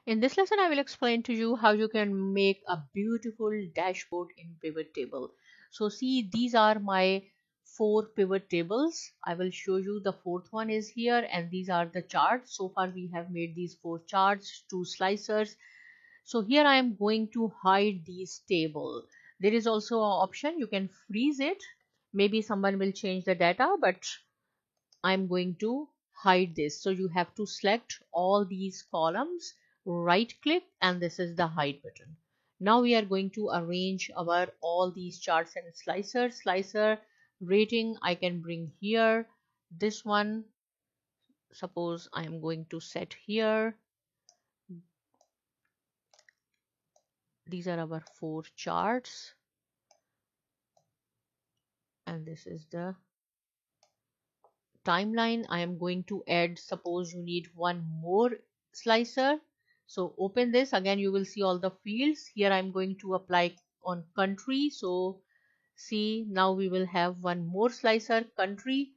In this lesson, I will explain to you how you can make a beautiful dashboard in pivot table. So see, these are my 4 pivot tables. I will show you the fourth one is here, and these are the charts. So far we have made these 4 charts, 2 slicers. So here I am going to hide these table. There is also an option you can freeze it. Maybe someone will change the data, but I'm going to hide this. So you have to select all these columns, right click, and this is the hide button. Now we are going to arrange our all these charts and slicers. Slicer rating I can bring here. This one, suppose I am going to set here. These are our 4 charts, and this is the timeline. I am going to add, suppose you need one more slicer. So open this again, you will see all the fields here. I'm going to apply on country. So see, now we will have one more slicer, country.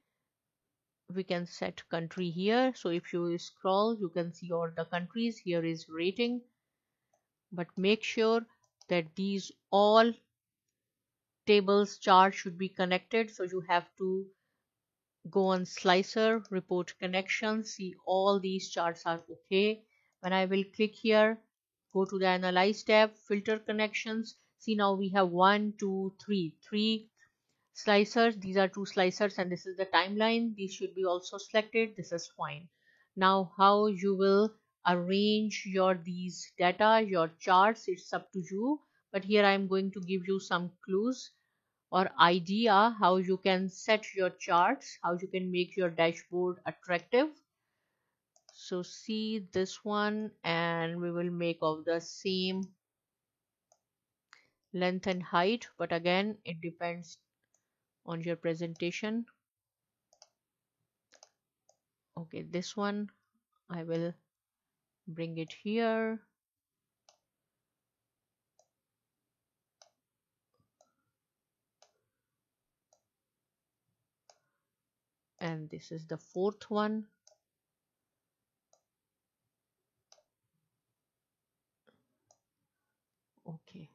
We can set country here. So if you scroll, you can see all the countries. Here is rating, but make sure that these all tables chart should be connected. So you have to go on slicer, report connections, see all these charts are okay. When I will click here, go to the analyze tab, filter connections. See, now we have 1 2 3 slicers. These are 2 slicers, and this is the timeline. These should be also selected. This is fine. Now how you will arrange your these data, your charts, it's up to you, but here I am going to give you some clues or idea how you can set your charts, how you can make your dashboard attractive. So see this one, and we will make of the same length and height, but again it depends on your presentation. Okay, this one I will bring it here. And this is the fourth one. Okay.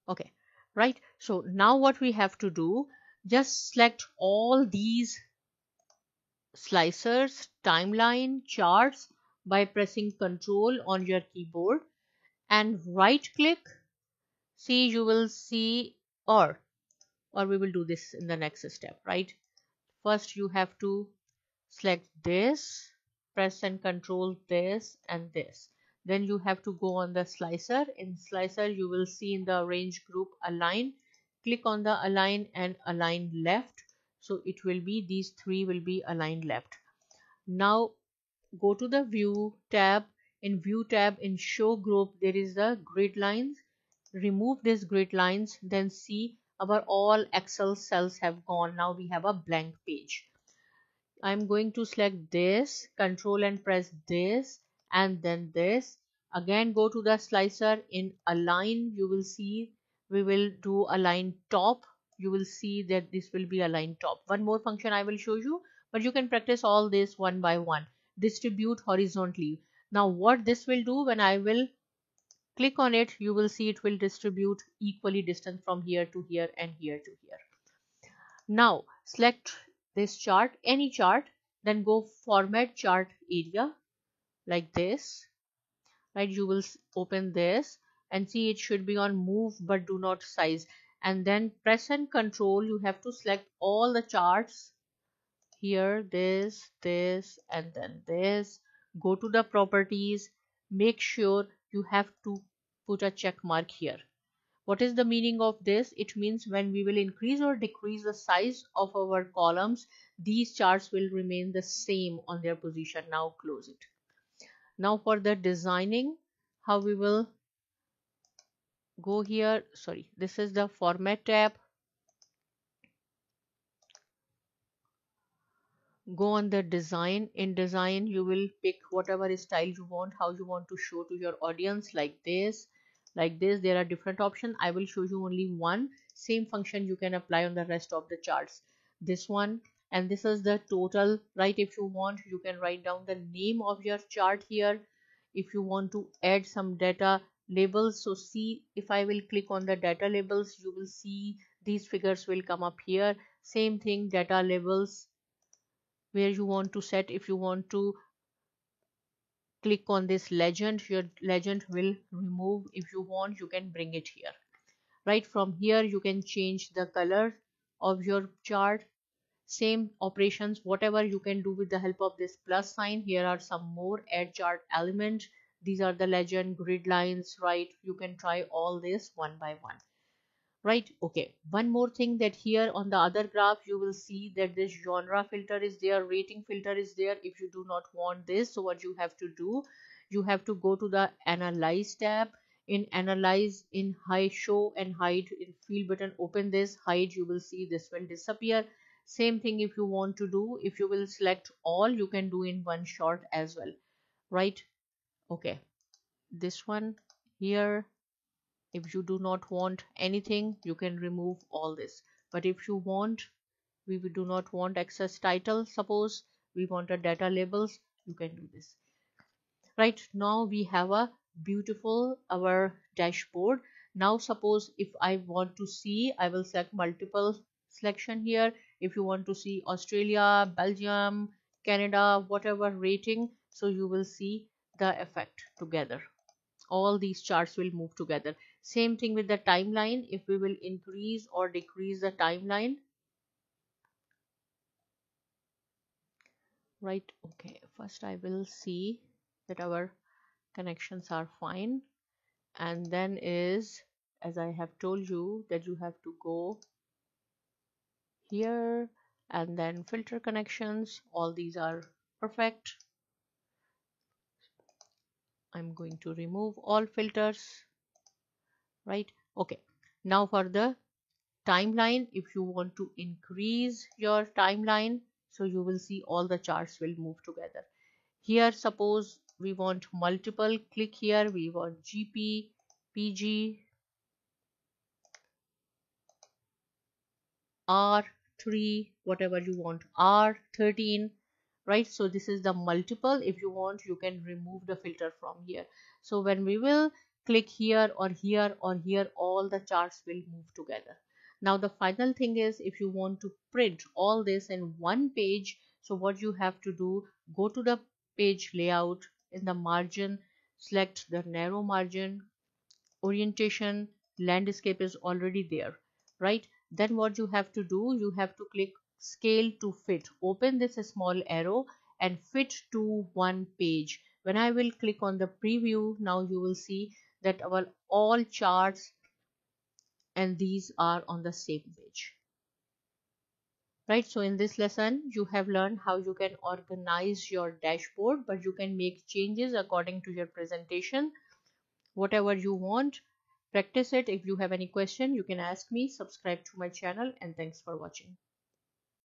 Okay, right. So now what we have to do, just select all these slicers, timeline, charts by pressing Ctrl on your keyboard and right click. See, you will see, or we will do this in the next step, right? First you have to select this, press and control this and this. Then you have to go on the slicer. In slicer you will see in the arrange group align. Click on the align and align left. So it will be these 3 will be aligned left. Now go to the view tab. In view tab, in show group, there is the grid lines. Remove these grid lines, then see our all Excel cells have gone. Now we have a blank page. I'm going to select this, control and press this, and then this. Again go to the slicer. In align you will see we will do align top. You will see that this will be align top. One more function I will show you, but you can practice all this one by one. Distribute horizontally. Now what this will do, when I will click on it, you will see it will distribute equally distant from here to here and here to here. Now select this chart, any chart, then go format chart area like this, right? You will open this and see it should be on move but do not size, and then press and control. You have to select all the charts here, this, and then this. Go to the properties, make sure you have to put a check mark here. What is the meaning of this? It means when we will increase or decrease the size of our columns, these charts will remain the same on their position. Now close it. Now for the designing, how we will go here. Sorry, this is the format tab. Go on the design. In design you will pick whatever style you want, how you want to show to your audience, like this, like this. There are different options. I will show you only one. Same function you can apply on the rest of the charts. this one, and this is the total, right? If you want, you can write down the name of your chart here. If you want to add some data labels, so see, if I will click on the data labels, you will see these figures will come up here. Same thing, data labels, where you want to set. If you want to click on this legend, your legend will remove. If you want, you can bring it here. Right from here, you can change the color of your chart. Same operations, whatever you can do with the help of this plus sign. Here are some more add chart element. These are the legend, grid lines, right? You can try all this one by one. Right, okay, one more thing, that here on the other graph you will see that this genre filter is there, rating filter is there. If you do not want this, so what you have to do, you have to go to the analyze tab. In analyze, in hide, show and hide, in field button, open this, hide, you will see this will disappear. Same thing if you want to do, if you will select all, you can do in one shot as well, right? Okay, this one here, if you do not want anything, you can remove all this. But if you want, we do not want access title, suppose we want a data labels, you can do this. Right, now we have a beautiful our dashboard. Now suppose if I want to see, I will select multiple selection here. If you want to see Australia, Belgium, Canada, whatever rating, so you will see the effect together. All these charts will move together. Same thing with the timeline. If we will increase or decrease the timeline, right? Okay, first I will see that our connections are fine, and then is, as I have told you, that you have to go here and then filter connections. All these are perfect. I'm going to remove all filters, right? Okay, now for the timeline, if you want to increase your timeline, so you will see all the charts will move together. Here suppose we want multiple, click here, we want GP, PG, R3, whatever you want, R13, right? So this is the multiple. If you want, you can remove the filter from here. So when we will click here or here or here, all the charts will move together. Now the final thing is, if you want to print all this in one page, so what you have to do, go to the page layout, in the margin, select the narrow margin, orientation, landscape is already there, right? Then what you have to do, you have to click scale to fit, open this small arrow and fit to one page. When I will click on the preview, now you will see that our all charts and these are on the same page, right? So in this lesson you have learned how you can organize your dashboard, but you can make changes according to your presentation, whatever you want. Practice it. If you have any question, you can ask me. Subscribe to my channel, and thanks for watching.